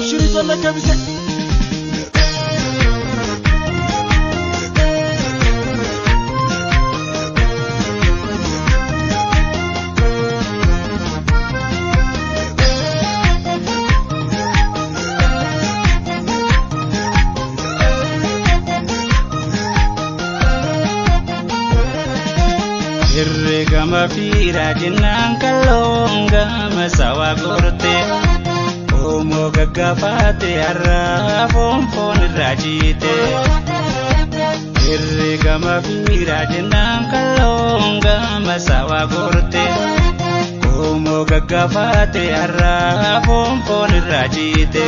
أبشري زلك بسك Irregama fira jenang kalonga masawa korte Omo gaggafate arra fonfon rajite Irregama fira jenang kalonga masawa korte Omo gaggafate arra fonfon rajite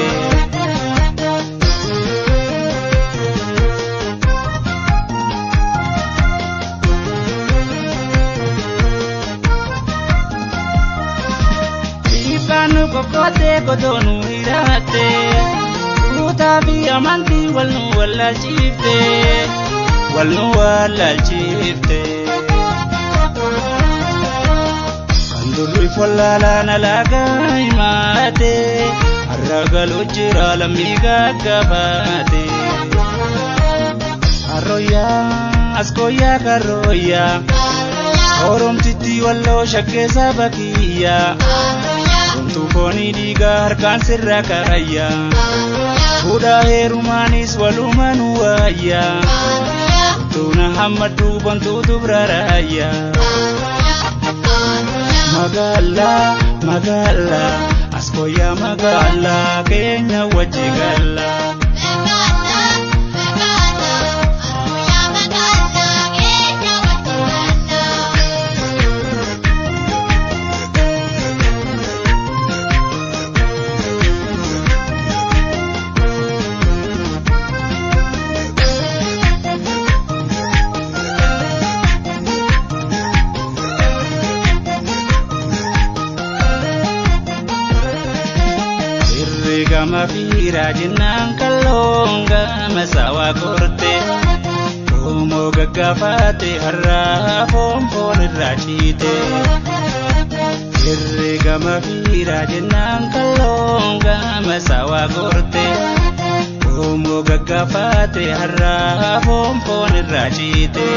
Kanu kokote kodonu hirate Utabi amanti walnu wala chifte Kandurri follala nalaga imate Arragalu jira lamiga gabate Arroya askoya karroya Orom titi wallo shakke sabakiya Tufoni diga harkan sirra karaya Buda herumanis walumanu waya Tuna hamadu bantu tubraraya Magala, magala Askoya magala Kenya wajigala Irregama fira jenang kalonga masawa korte Omo gaggafate harra fonfon rajite Irregama fira jenang kalonga masawa korte Omo gaggafate harra fonfon rajite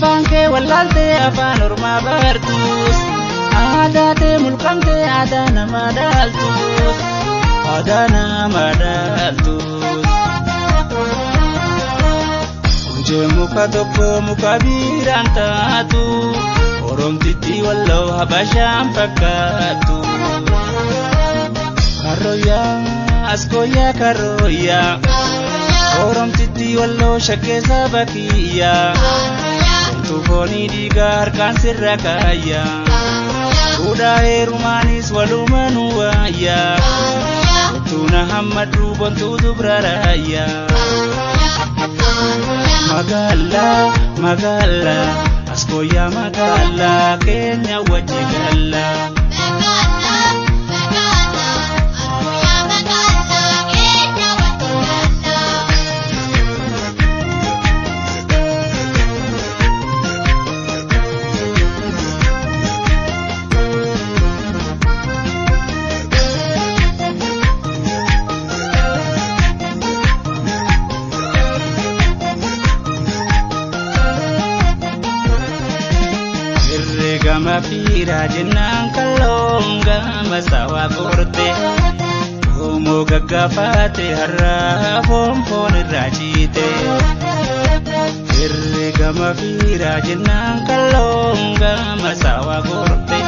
Banke walalte afan orma bartus Adate mulkamte adana madaltus Adana madaltus Kunje muka toko muka birantatu Orom titi wallo habasham pakatu Karroya askoya karroya Orom titi wallo shakke sabakiya Tufoni diga harkan sirra kaya Buda herumanis walumanu waya Tuna hamadu bantu tubraraya Magala, magala Askoya magala Kenya wajigala Irregama fira jenang kalonga masawa korte Omo gaggafate harra fonfon rajite Irregama fira jenang kalonga masawa korte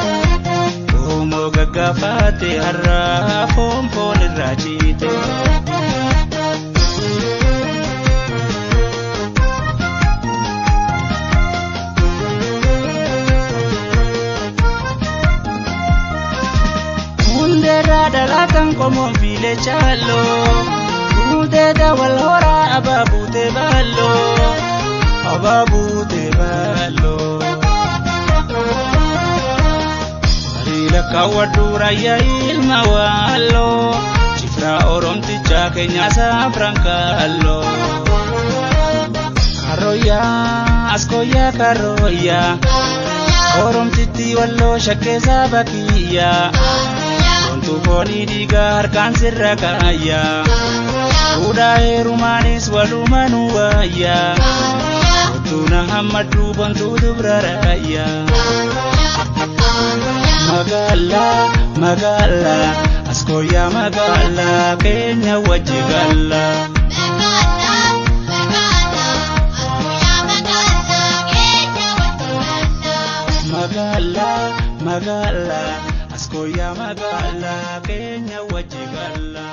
Omo gaggafate harra fonfon rajite Dalatan como file chalo Ude da walhora ababu te ballo Marila kawadura ya ilma walo Cifra oromticha kenya sa francalo Karroya askoya karroya Oromtitti walloo shakkeessa bakiyya Wantu fooni dhiigaa harkaan sirra kaayya Fuudhaa heerumaanis walumaan wayya Tuna hammaduu bontuutu bira raayya Magala askoya magala keenya wajji galla Magala askoya magala keenya wajji galla